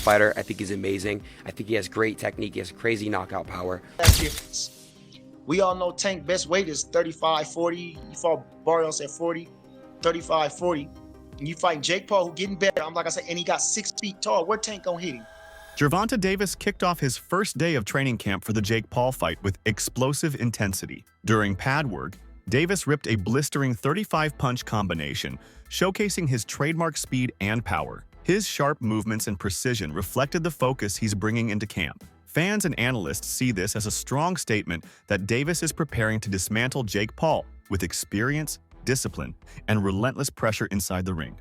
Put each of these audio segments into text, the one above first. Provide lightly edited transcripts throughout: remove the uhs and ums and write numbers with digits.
fighter. I think he's amazing. I think he has great technique. He has crazy knockout power. That's difference. We all know Tank best weight is 35, 40. You fought Barrios at 40, 35, 40. And you fight Jake Paul, who getting better. I'm like I said, and he got 6 feet tall. Where Tank gonna hit him? Gervonta Davis kicked off his first day of training camp for the Jake Paul fight with explosive intensity. During pad work, Davis ripped a blistering 35-punch combination, showcasing his trademark speed and power. His sharp movements and precision reflected the focus he's bringing into camp. Fans and analysts see this as a strong statement that Davis is preparing to dismantle Jake Paul with experience, discipline, and relentless pressure inside the ring.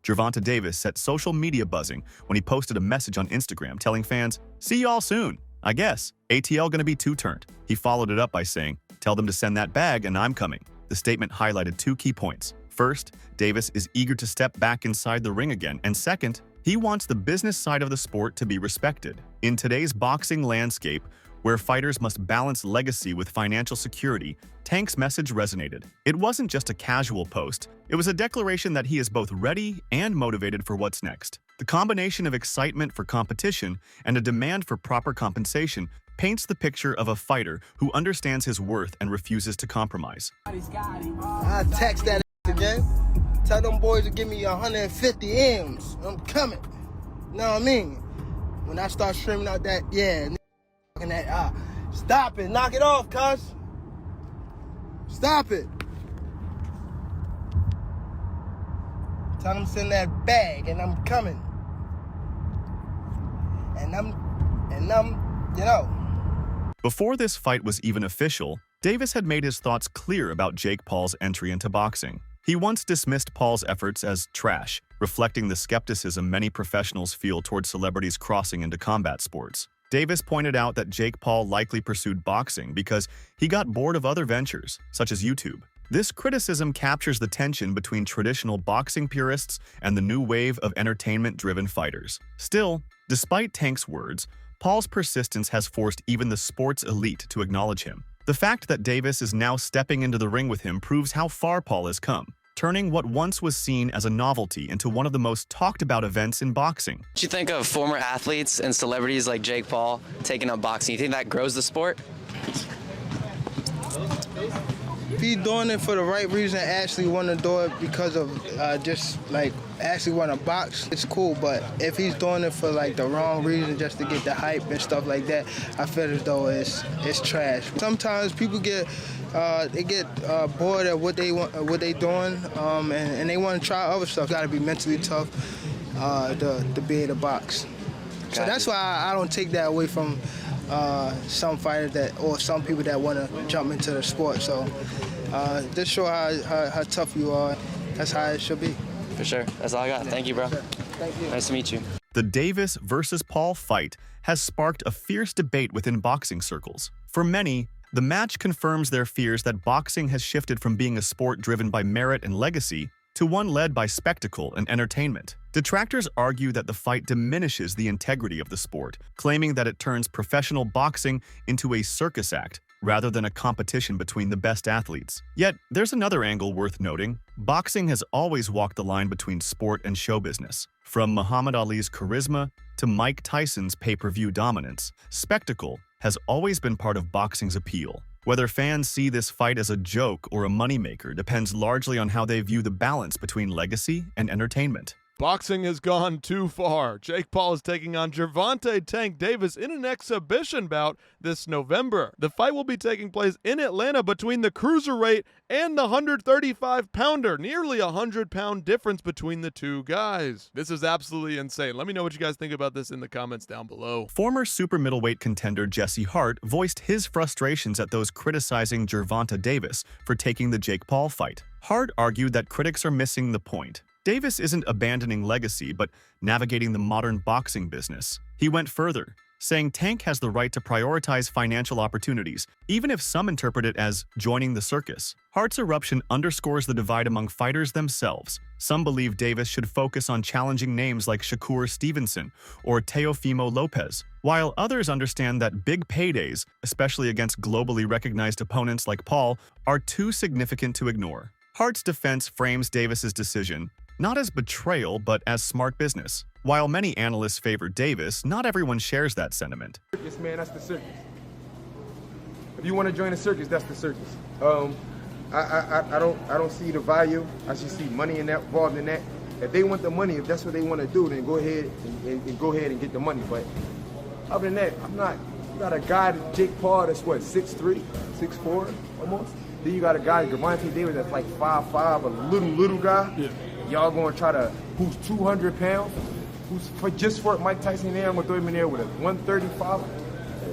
Gervonta Davis set social media buzzing when he posted a message on Instagram telling fans, "See y'all soon. I guess. ATL gonna be two-turned." He followed it up by saying, "Tell them to send that bag and I'm coming." The statement highlighted 2 key points. First, Davis is eager to step back inside the ring again, and second, he wants the business side of the sport to be respected. In today's boxing landscape, where fighters must balance legacy with financial security, Tank's message resonated. It wasn't just a casual post, it was a declaration that he is both ready and motivated for what's next. The combination of excitement for competition and a demand for proper compensation paints the picture of a fighter who understands his worth and refuses to compromise. I text that again. Tell them boys to give me 150 M's. I'm coming. You know what I mean? When I start streaming out that, that, stop it. Knock it off, cuz. Stop it. Tell them to send that bag and I'm coming. And I'm, you know. Before this fight was even official, Davis had made his thoughts clear about Jake Paul's entry into boxing. He once dismissed Paul's efforts as trash, reflecting the skepticism many professionals feel towards celebrities crossing into combat sports. Davis pointed out that Jake Paul likely pursued boxing because he got bored of other ventures, such as YouTube. This criticism captures the tension between traditional boxing purists and the new wave of entertainment-driven fighters. Still, despite Tank's words, Paul's persistence has forced even the sports elite to acknowledge him. The fact that Davis is now stepping into the ring with him proves how far Paul has come, turning what once was seen as a novelty into one of the most talked-about events in boxing. What do you think of former athletes and celebrities like Jake Paul taking up boxing? You think that grows the sport? If he's doing it for the right reason, actually want to do it because of just like actually want to box, it's cool. But if he's doing it for like the wrong reason, just to get the hype and stuff like that, I feel as though it's trash. Sometimes people get bored at what they want, what they doing, and they want to try other stuff. Got to be mentally tough to be able to box. So that's why I don't take that away from some fighters or some people that want to jump into the sport. So just show how tough you are. That's how it should be. For sure. That's all I got. Thank you, bro. Thank you. Nice to meet you. The Davis versus Paul fight has sparked a fierce debate within boxing circles. For many, the match confirms their fears that boxing has shifted from being a sport driven by merit and legacy to one led by spectacle and entertainment. Detractors argue that the fight diminishes the integrity of the sport, claiming that it turns professional boxing into a circus act rather than a competition between the best athletes. Yet, there's another angle worth noting. Boxing has always walked the line between sport and show business. From Muhammad Ali's charisma to Mike Tyson's pay-per-view dominance, spectacle has always been part of boxing's appeal. Whether fans see this fight as a joke or a moneymaker depends largely on how they view the balance between legacy and entertainment. Boxing has gone too far. Jake Paul is taking on Gervonta Tank Davis in an exhibition bout this November. The fight will be taking place in Atlanta between the cruiserweight and the 135-pounder, nearly a 100-pound difference between the two guys. This is absolutely insane. Let me know what you guys think about this in the comments down below. Former super middleweight contender Jesse Hart voiced his frustrations at those criticizing Gervonta Davis for taking the Jake Paul fight. Hart argued that critics are missing the point. Davis isn't abandoning legacy, but navigating the modern boxing business. He went further, saying Tank has the right to prioritize financial opportunities, even if some interpret it as joining the circus. Hart's eruption underscores the divide among fighters themselves. Some believe Davis should focus on challenging names like Shakur Stevenson or Teofimo Lopez, while others understand that big paydays, especially against globally recognized opponents like Paul, are too significant to ignore. Hart's defense frames Davis's decision not as betrayal, but as smart business. While many analysts favor Davis, not everyone shares that sentiment. Circus, man, that's the circus. If you want to join the circus, that's the circus. I don't see the value. I just see money involved in that. If they want the money, if that's what they want to do, then go ahead and go ahead and get the money. But other than that, I'm not. You got a guy, Jake Paul, that's what, 6'3", 6'4", almost. Then you got a guy, Gervonta Davis, that's like 5'5", a little guy. Yeah. Y'all gonna try to, who's 200 pounds, just for Mike Tyson there, I'm gonna throw him in there with a 135.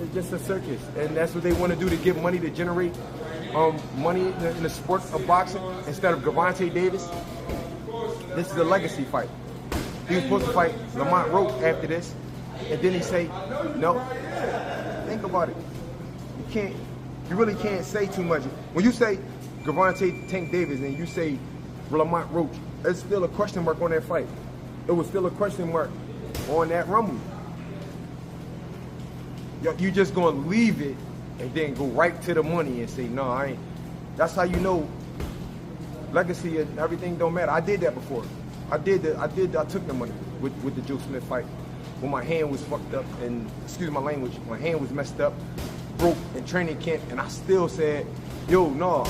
It's just a circus, and that's what they want to do to get money, to generate money in the sport of boxing instead of Gervonta Davis. This is a legacy fight. He was supposed to fight Lamont Roach after this, and then he say, no. Think about it. You really can't say too much. When you say Gervonta Tank Davis and you say Lamont Roach, there's still a question mark on that fight. It was still a question mark on that rumble. You just gonna leave it and then go right to the money and say, no, I ain't. That's how you know legacy and everything don't matter. I did that before. I took the money with the Joe Smith fight when my hand was fucked up and, excuse my language, my hand was messed up, broke in training camp, and I still said, yo, no,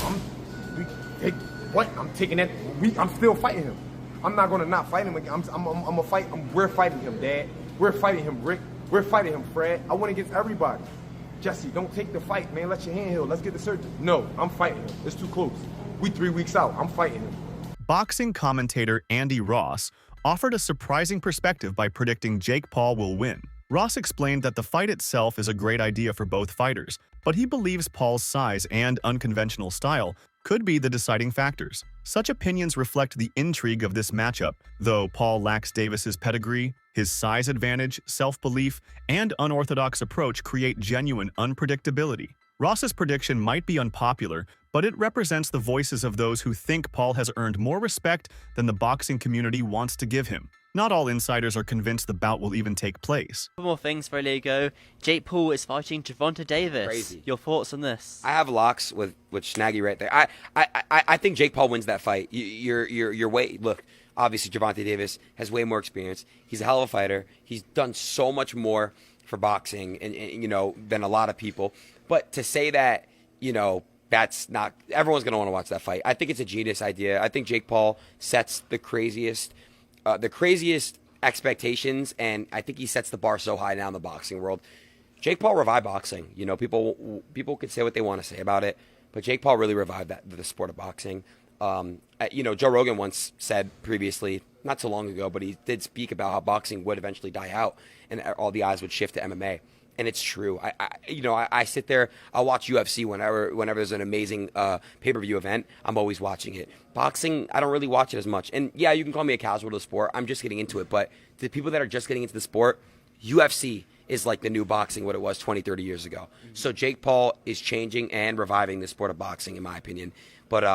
I'm taking that. I'm still fighting him. I'm not gonna not fight him again. I'm gonna fight. We're fighting him, Dad. We're fighting him, Rick. We're fighting him, Fred. I went against everybody. Jesse, don't take the fight, man. Let your hand heal. Let's get the surgery. No, I'm fighting him. It's too close. We 3 weeks out. I'm fighting him. Boxing commentator Andy Ross offered a surprising perspective by predicting Jake Paul will win. Ross explained that the fight itself is a great idea for both fighters, but he believes Paul's size and unconventional style could be the deciding factors. Such opinions reflect the intrigue of this matchup, though Paul lacks Davis's pedigree. His size advantage, self-belief, and unorthodox approach create genuine unpredictability. Ross's prediction might be unpopular, but it represents the voices of those who think Paul has earned more respect than the boxing community wants to give him. Not all insiders are convinced the bout will even take place. Couple more things for Lego. Jake Paul is fighting Gervonta Davis. Crazy. Your thoughts on this? I have locks with Snaggy right there. I think Jake Paul wins that fight. Look, obviously Gervonta Davis has way more experience. He's a hell of a fighter. He's done so much more for boxing and than a lot of people. But to say that, that's not, everyone's going to want to watch that fight. I think it's a genius idea. I think Jake Paul sets the craziest expectations, and I think he sets the bar so high now in the boxing world. Jake Paul revived boxing. People could say what they want to say about it, but Jake Paul really revived the sport of boxing. Joe Rogan once said previously, not so long ago, but he did speak about how boxing would eventually die out and all the eyes would shift to MMA. And it's true. I sit there. I'll watch UFC whenever there's an amazing pay-per-view event. I'm always watching it. Boxing, I don't really watch it as much. And yeah, you can call me a casual to the sport. I'm just getting into it. But the people that are just getting into the sport, UFC is like the new boxing, what it was 20, 30 years ago. So Jake Paul is changing and reviving the sport of boxing, in my opinion. But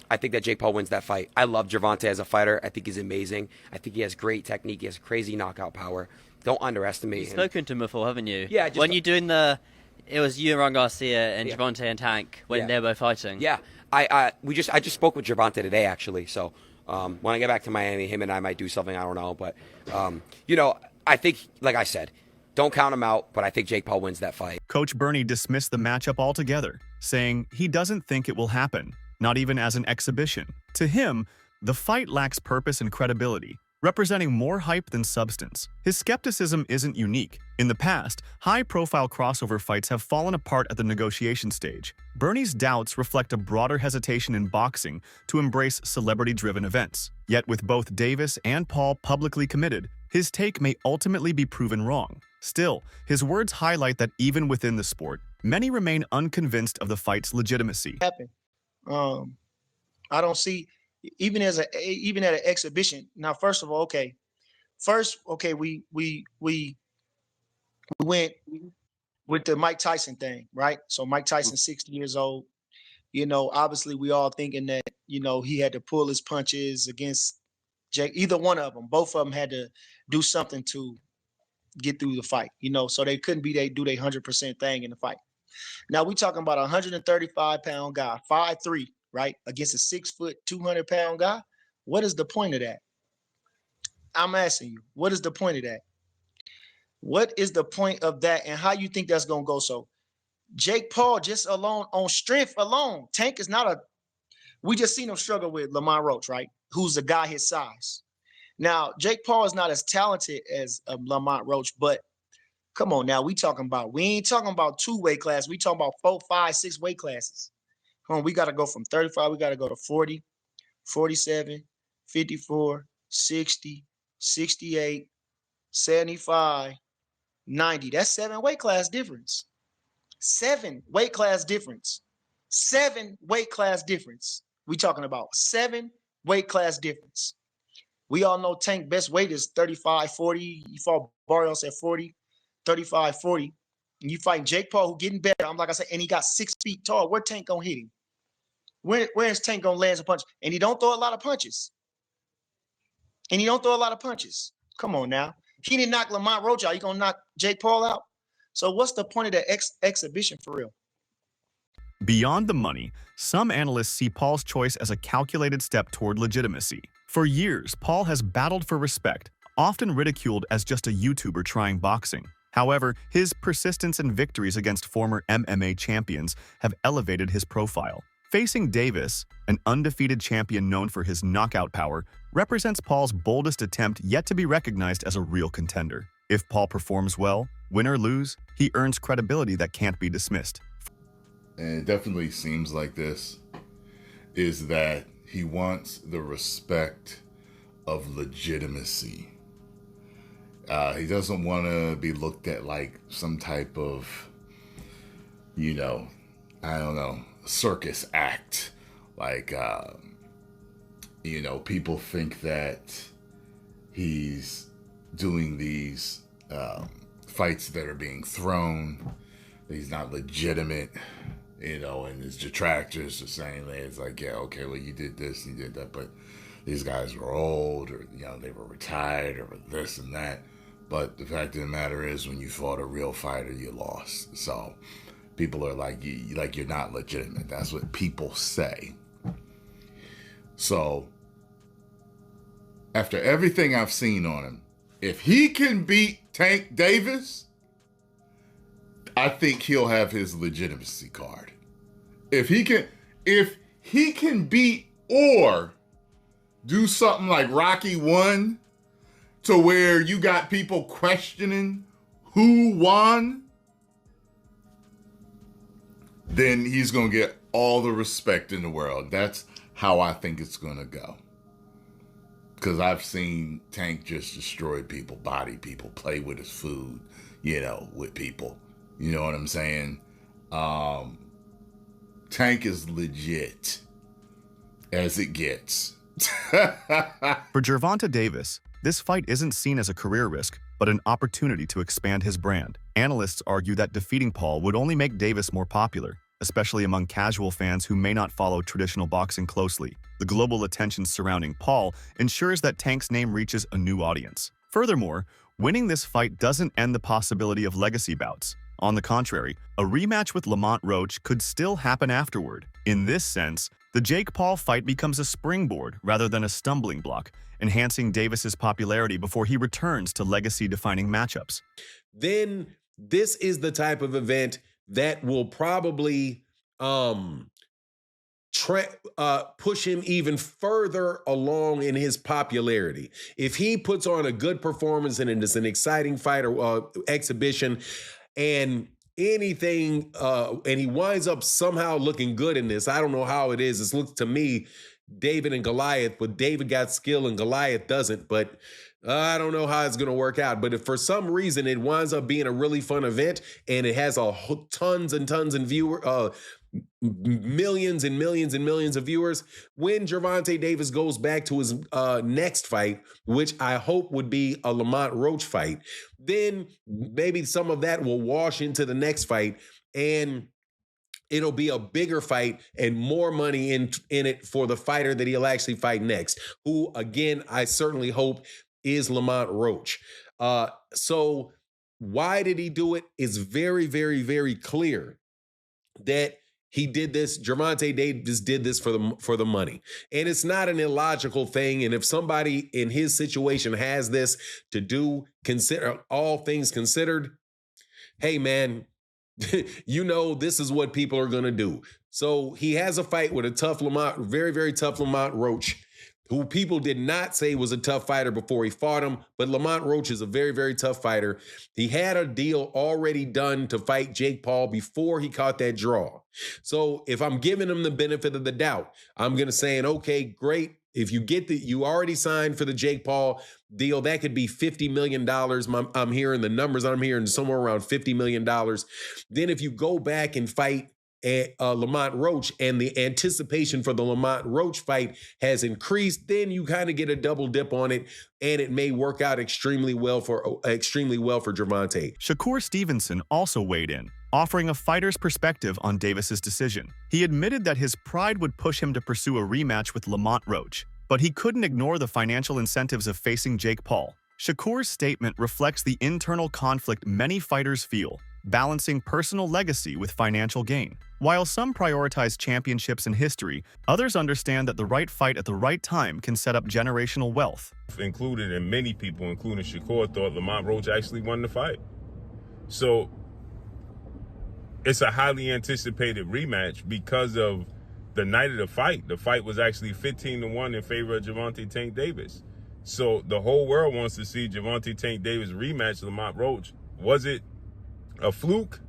I think that Jake Paul wins that fight. I love Gervonta as a fighter. I think he's amazing. I think he has great technique. He has crazy knockout power. Don't underestimate him. You've spoken to him before, haven't you? Yeah. When you're doing it was you and Ron Garcia and Gervonta and Tank when they were fighting. Yeah. I just spoke with Gervonta today, actually. So when I get back to Miami, him and I might do something. I don't know. But, I think, like I said, don't count him out, but I think Jake Paul wins that fight. Coach Bernie dismissed the matchup altogether, saying he doesn't think it will happen, not even as an exhibition. To him, the fight lacks purpose and credibility, representing more hype than substance. His skepticism isn't unique. In the past, high-profile crossover fights have fallen apart at the negotiation stage. Bernie's doubts reflect a broader hesitation in boxing to embrace celebrity-driven events. Yet with both Davis and Paul publicly committed, his take may ultimately be proven wrong. Still, his words highlight that even within the sport, many remain unconvinced of the fight's legitimacy. I don't see, even at an exhibition. Now, first of all, we We went with the Mike Tyson thing, right? So Mike Tyson, 60 years old. Obviously we all thinking that, he had to pull his punches against Jake. Either one of them, both of them had to do something to get through the fight, so they couldn't do their 100% thing in the fight. Now we talking about a 135-pound guy, 5'3", right? Against a 6 foot, 200-pound guy. What is the point of that? I'm asking you, what is the point of that? What is the point of that, and how you think that's going to go? So Jake Paul, just alone, on strength alone, Tank is not we just seen him struggle with Lamont Roach, right? Who's a guy his size. Now, Jake Paul is not as talented as Lamont Roach, but come on now, we ain't talking about 2 weight classes. We talking about 4, 5, 6 weight classes. We got to go from 35, we got to go to 40, 47, 54, 60, 68, 75, 90. That's 7 weight class difference. 7 weight class difference. 7 weight class difference. We talking about 7 weight class difference. We all know Tank best weight is 35, 40. You fought Barrios at 40, 35, 40. And you fight Jake Paul, who getting better. I'm like I said, and he got 6 feet tall. Where Tank gonna hit him? Where is Tank gonna land some punch? And he don't throw a lot of punches. Come on now. He didn't knock Lamont Roach out. You gonna knock Jake Paul out? So what's the point of that exhibition for real? Beyond the money, some analysts see Paul's choice as a calculated step toward legitimacy. For years, Paul has battled for respect, often ridiculed as just a YouTuber trying boxing. However, his persistence and victories against former MMA champions have elevated his profile. Facing Davis, an undefeated champion known for his knockout power, represents Paul's boldest attempt yet to be recognized as a real contender. If Paul performs well, win or lose, he earns credibility that can't be dismissed. And it definitely seems like this, is that he wants the respect of legitimacy. He doesn't want to be looked at like some type of, circus act. Like, people think that he's doing these fights that are being thrown, that he's not legitimate. And his detractors are saying that it's like, yeah, okay, well, you did this, you did that, but these guys were old, or, they were retired, or this and that. But the fact of the matter is, when you fought a real fighter, you lost. So people are like, you're not legitimate. That's what people say. So after everything I've seen on him, if he can beat Tank Davis, I think he'll have his legitimacy card. If he can beat or do something like Rocky 1 to where you got people questioning who won, then he's going to get all the respect in the world. That's how I think it's going to go. Because I've seen Tank just destroy people, body people, play with his food, with people. You know what I'm saying? Tank is legit as it gets. For Gervonta Davis, this fight isn't seen as a career risk, but an opportunity to expand his brand. Analysts argue that defeating Paul would only make Davis more popular, especially among casual fans who may not follow traditional boxing closely. The global attention surrounding Paul ensures that Tank's name reaches a new audience. Furthermore, winning this fight doesn't end the possibility of legacy bouts. On the contrary, a rematch with Lamont Roach could still happen afterward. In this sense, the Jake Paul fight becomes a springboard rather than a stumbling block, enhancing Davis's popularity before he returns to legacy-defining matchups. Then this is the type of event that will probably push him even further along in his popularity. If he puts on a good performance and it's an exciting fight or exhibition, and anything, and he winds up somehow looking good in this. I don't know how it is. It looks to me, David and Goliath, but David got skill and Goliath doesn't. But I don't know how it's going to work out. But if for some reason it winds up being a really fun event and it has tons and tons of millions and millions and millions of viewers. When Gervonta Davis goes back to his next fight, which I hope would be a Lamont Roach fight, then maybe some of that will wash into the next fight, and it'll be a bigger fight and more money in it for the fighter that he'll actually fight next, who, again, I certainly hope is Lamont Roach. So why did he do it? It's very, very, very clear that he did this. Gervonta Davis did this for the money. And it's not an illogical thing. And if somebody in his situation has this to do, consider all things considered, hey, man, you know, this is what people are going to do. So he has a fight with a tough Lamont, very, very tough Lamont Roach, who people did not say was a tough fighter before he fought him. But Lamont Roach is a very, very tough fighter. He had a deal already done to fight Jake Paul before he caught that draw. So if I'm giving him the benefit of the doubt, I'm going to say, okay, great. If you get you already signed for the Jake Paul deal, that could be $50 million. I'm hearing the numbers I'm hearing somewhere around $50 million. Then if you go back and fight Lamont Roach and the anticipation for the Lamont Roach fight has increased, then you kind of get a double dip on it, and it may work out extremely well for Gervonta. Shakur Stevenson also weighed in, offering a fighter's perspective on Davis's decision. He admitted that his pride would push him to pursue a rematch with Lamont Roach, but he couldn't ignore the financial incentives of facing Jake Paul. Shakur's statement reflects the internal conflict many fighters feel, balancing personal legacy with financial gain. While some prioritize championships in history, others understand that the right fight at the right time can set up generational wealth. Included, and many people, including Shakur, thought Lamont Roach actually won the fight. So it's a highly anticipated rematch because of the night of the fight. The fight was actually 15-1 in favor of Gervonta Tank Davis. So the whole world wants to see Gervonta Tank Davis rematch Lamont Roach. Was it a fluke?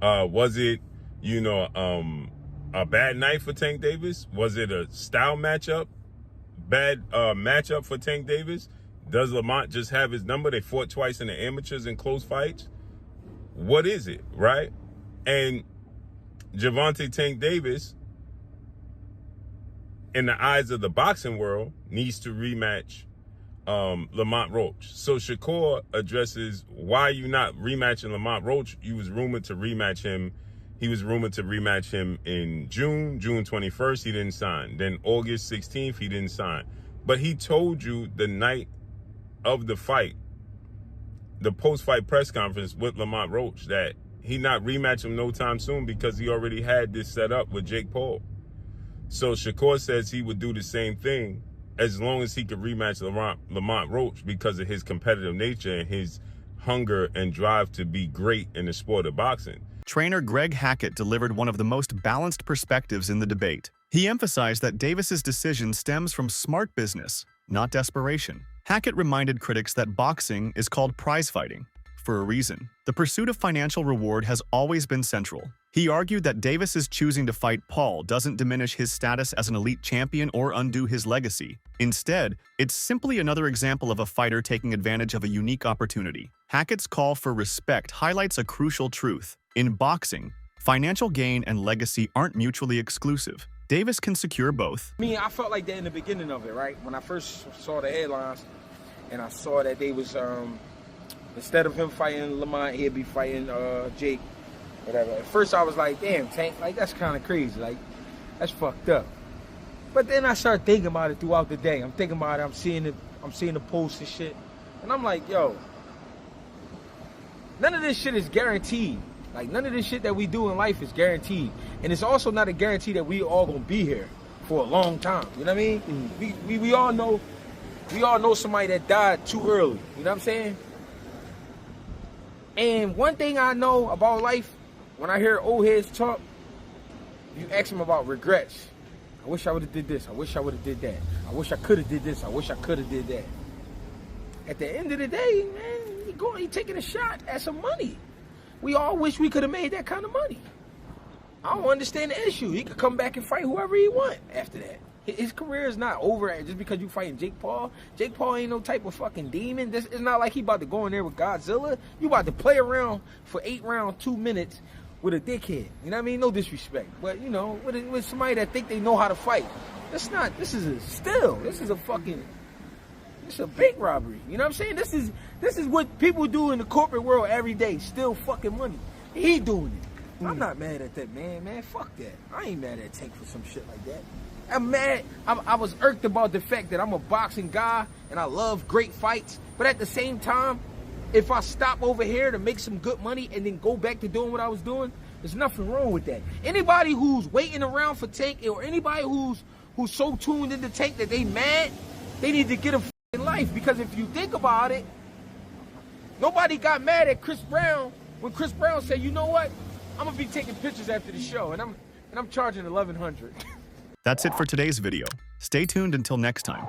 Was it, a bad night for Tank Davis? Was it a style matchup? Bad matchup for Tank Davis? Does Lamont just have his number? They fought twice in the amateurs in close fights. What is it, right? And Gervonta Tank Davis, in the eyes of the boxing world, needs to rematch Lamont Roach. So Shakur addresses why you not rematching Lamont Roach. You was rumored to rematch him. He was rumored to rematch him in June 21st. He didn't sign. Then August 16th, he didn't sign. But he told you the night of the fight, the post-fight press conference with Lamont Roach, that he not rematch him no time soon because he already had this set up with Jake Paul. So Shakur says he would do the same thing as long as he could rematch Lamont Roach because of his competitive nature and his hunger and drive to be great in the sport of boxing. Trainer Greg Hackett delivered one of the most balanced perspectives in the debate. He emphasized that Davis's decision stems from smart business, not desperation. Hackett reminded critics that boxing is called prize fighting for a reason. The pursuit of financial reward has always been central. He argued that Davis's choosing to fight Paul doesn't diminish his status as an elite champion or undo his legacy. Instead, it's simply another example of a fighter taking advantage of a unique opportunity. Hackett's call for respect highlights a crucial truth. In boxing, financial gain and legacy aren't mutually exclusive. Davis can secure both. I felt like that in the beginning of it, right? When I first saw the headlines and I saw that they was, instead of him fighting Lamont, he'd be fighting Jake, whatever. At first I was like, damn, Tank, like that's kind of crazy, like that's fucked up. But then I started thinking about it throughout the day. I'm thinking about it, I'm seeing the posts and shit. And I'm like, yo, none of this shit is guaranteed. Like, none of this shit that we do in life is guaranteed. And it's also not a guarantee that we all gonna be here for a long time. You know what I mean? We all know somebody that died too early. You know what I'm saying? And one thing I know about life, when I hear old heads talk, you ask them about regrets. I wish I would have did this. I wish I would have did that. I wish I could have did this. I wish I could have did that. At the end of the day, man, you taking a shot at some money. We all wish we could have made that kind of money. I don't understand the issue. He could come back and fight whoever he want after that. His career is not over just because you fighting Jake Paul. Jake Paul ain't no type of fucking demon. It's not like he about to go in there with Godzilla. You about to play around for 8 rounds, 2 minutes with a dickhead. You know what I mean? No disrespect, but you know, with somebody that think they know how to fight. This is a bank robbery. You know what I'm saying? This is what people do in the corporate world every day, steal fucking money. He doing it. I'm not mad at that man. Fuck that. I ain't mad at Tank for some shit like that. I'm mad. I was irked about the fact that I'm a boxing guy and I love great fights, but at the same time, if I stop over here to make some good money and then go back to doing what I was doing, there's nothing wrong with that. Anybody who's waiting around for Tank, or anybody who's so tuned into Tank that they mad, they need to get a fucking life. Because if you think about it, nobody got mad at Chris Brown when Chris Brown said, you know what, I'm gonna be taking pictures after the show, and I'm charging $1,100. That's it for today's video. Stay tuned until next time.